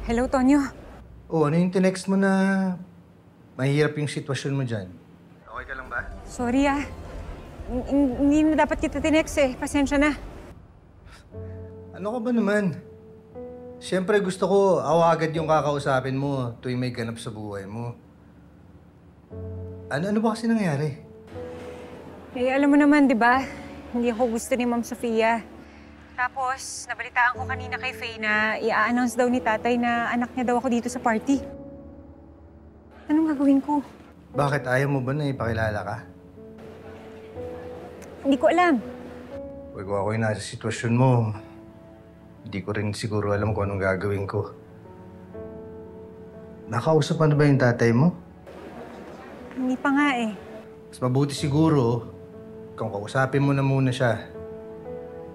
Hello, Tonyo. Oh, ano yung tinext mo na mahirap yung sitwasyon mo dyan? Okay ka lang ba? Sorry Hindi na dapat kita tinext eh. Pasensya na. Ano ka ba naman? Siyempre gusto ko ako agad yung kakausapin mo tuwing may ganap sa buhay mo. Ano ba kasi nangyari? Eh, alam mo naman, di ba? Hindi ako gusto ni Ma'am Sofia. Tapos, nabalitaan ko kanina kay Faye na i-announce daw ni tatay na anak niya daw ako dito sa party. Anong gagawin ko? Bakit ayaw mo ba na ipakilala ka? Hindi ko alam. Huwag ako yung nasa sitwasyon mo. Hindi ko rin siguro alam kung anong gagawin ko. Nakausap mo na ba yung tatay mo? Hindi pa nga eh. Mas mabuti siguro kung kausapin mo na muna siya.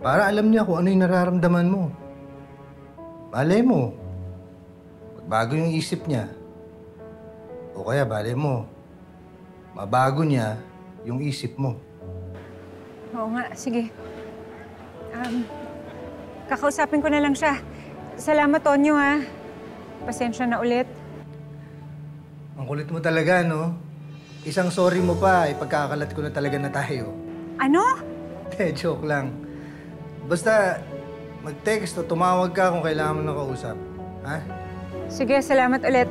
Para alam niya kung ano yung nararamdaman mo. Malay mo, magbago yung isip niya. O kaya balay mo, mabago niya yung isip mo. Oo nga, sige. Kakausapin ko na lang siya. Salamat, Tonyo, ha. Pasensya na ulit. Ang kulit mo talaga, no? Isang sorry mo pa, ipagkakalat ko na talaga na tayo. Ano? Joke lang. Basta, mag-text o tumawag ka kung kailangan mo na kausap. Ha? Sige, salamat ulit.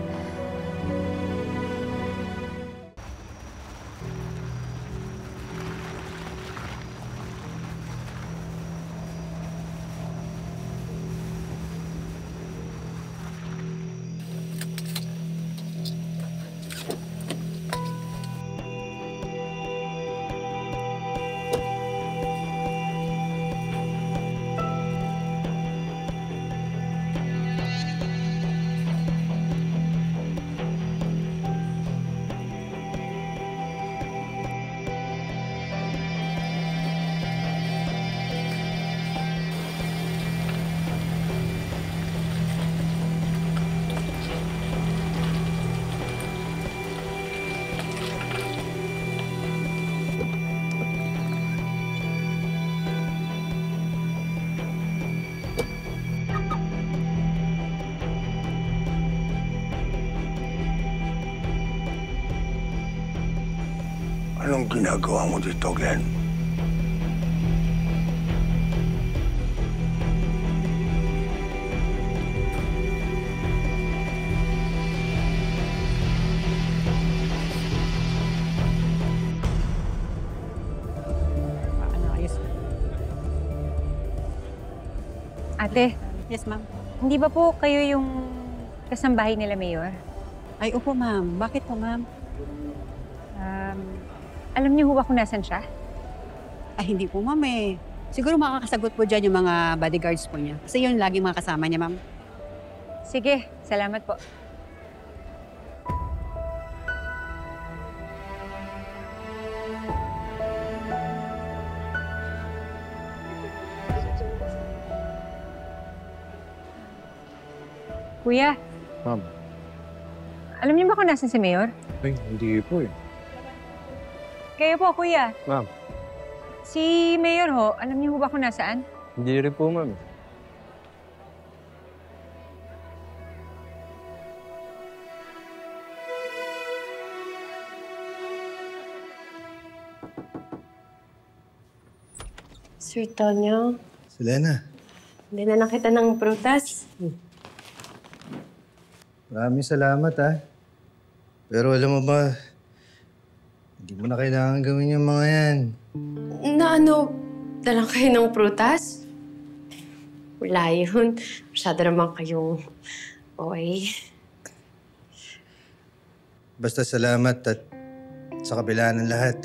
Anong ginagawa mo dito, Glenn? Ate, Yes, ma'am. hindi ba po kayo yung kasambahay nila, Mayor? Ay, opo, ma'am. Bakit po, ma'am? Alam niyo ho ba kung nasan siya? Ay, hindi po, ma'am eh. Siguro makakasagot po dyan yung mga bodyguards po niya. Kasi yun laging mga kasama niya, ma'am. Sige, salamat po. Kuya, Ma'am, alam niyo ba kung nasan si Mayor? ay, hindi po eh. Kayo po, kuya. Ma'am, Si Mayor ho, alam niyo ba kung nasaan? hindi rin po, ma'am. Sir Tonyo, Selena, hindi na lang kita ng prutas. maraming salamat ha. Pero alam mo ba, hindi mo na kailangan gawin yung mga yan. Na ano, dalang kayo ng prutas? Wala yun. Masyado naman kayong oy. Basta salamat at sa kabila ng lahat,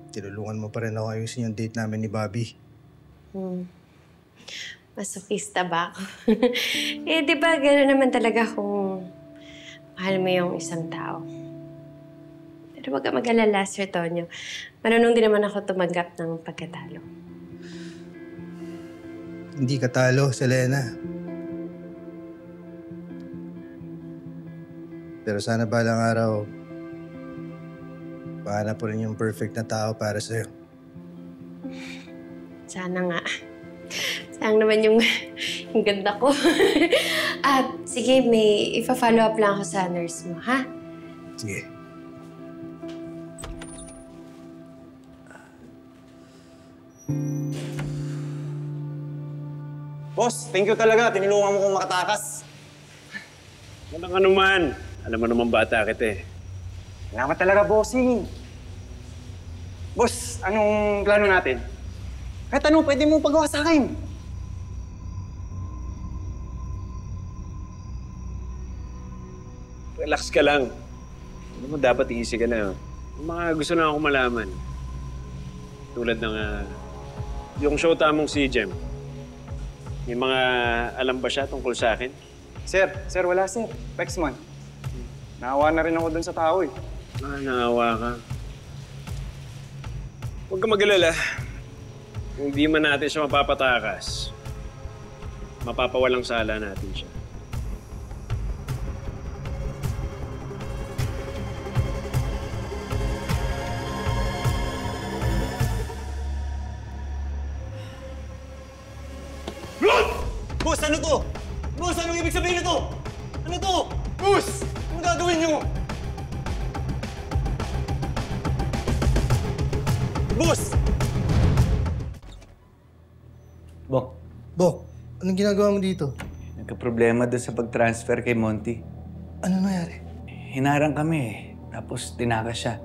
tinulungan mo pa rin ako ayusin yung date namin ni Bobby. Masokista ba ako? Eh, di ba gano'n naman talaga kung mahal mo yung isang tao. Pero wag ka mag-alala, Sir Tonyo. Marunong din naman ako tumanggap ng pagkatalo. Hindi ka talo, Selena. Pero sana balang araw, pahanap po rin yung perfect na tao para sa'yo. Sana nga. Sayang naman yung, yung ganda ko. At sige, may ipa-follow up lang ako sa nurse mo, ha? Sige. Boss, thank you talaga. Tinulungan mo kong makatakas. Walang anuman. Alam mo naman bata kita eh. Salamat talaga, bossing. Boss, anong plano natin? Kahit ano, pwede mo pagawa sa akin. Relax ka lang. Alam mo, dapat easy ka na. Yung mga gusto lang ako malaman. Tulad ng yung show tamong si Jem. May mga alam ba siya tungkol sa akin? Sir, wala sir. Pexman. Naawa na rin ako dun sa tao eh. Naawa ka. Huwag ka mag-alala. Kung di man natin siya mapapatakas, mapapawalang sala natin siya. Boss, ano to? Boss, anong ibig sabihin nito? Ano to? Boss! Anong gagawin niyo? Boss! Bok, Bok, anong ginagawa mo dito? nagka-problema doon sa pag-transfer kay Monty. Ano nangyari? Hinarang kami eh. Tapos tinakas siya.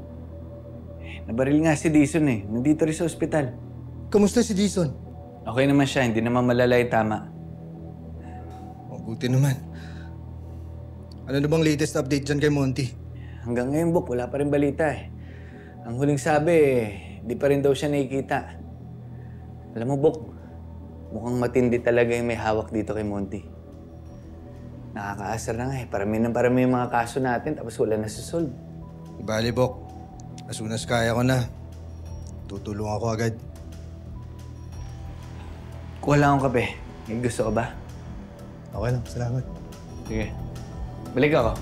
Nabaril nga si Dison eh. Nandito rin sa ospital. Kamusta si Jason? Okay naman siya. Hindi naman malala yung tama. Mabuti naman. Ano na bang latest update dyan kay Monty? Hanggang ngayon, Bok, wala pa rin balita eh. Ang huling sabi eh, di pa rin daw siya nakikita. Alam mo, Bok, mukhang matindi talaga yung may hawak dito kay Monty. Nakakaasar na nga eh. Parami yung mga kaso natin tapos wala na solve. Bali, Bok. As soon as kaya ko na, tutulong ako agad. Kuha lang akong kape. May gusto ka ba? Okay lang, salamat. Sige. Balik ako.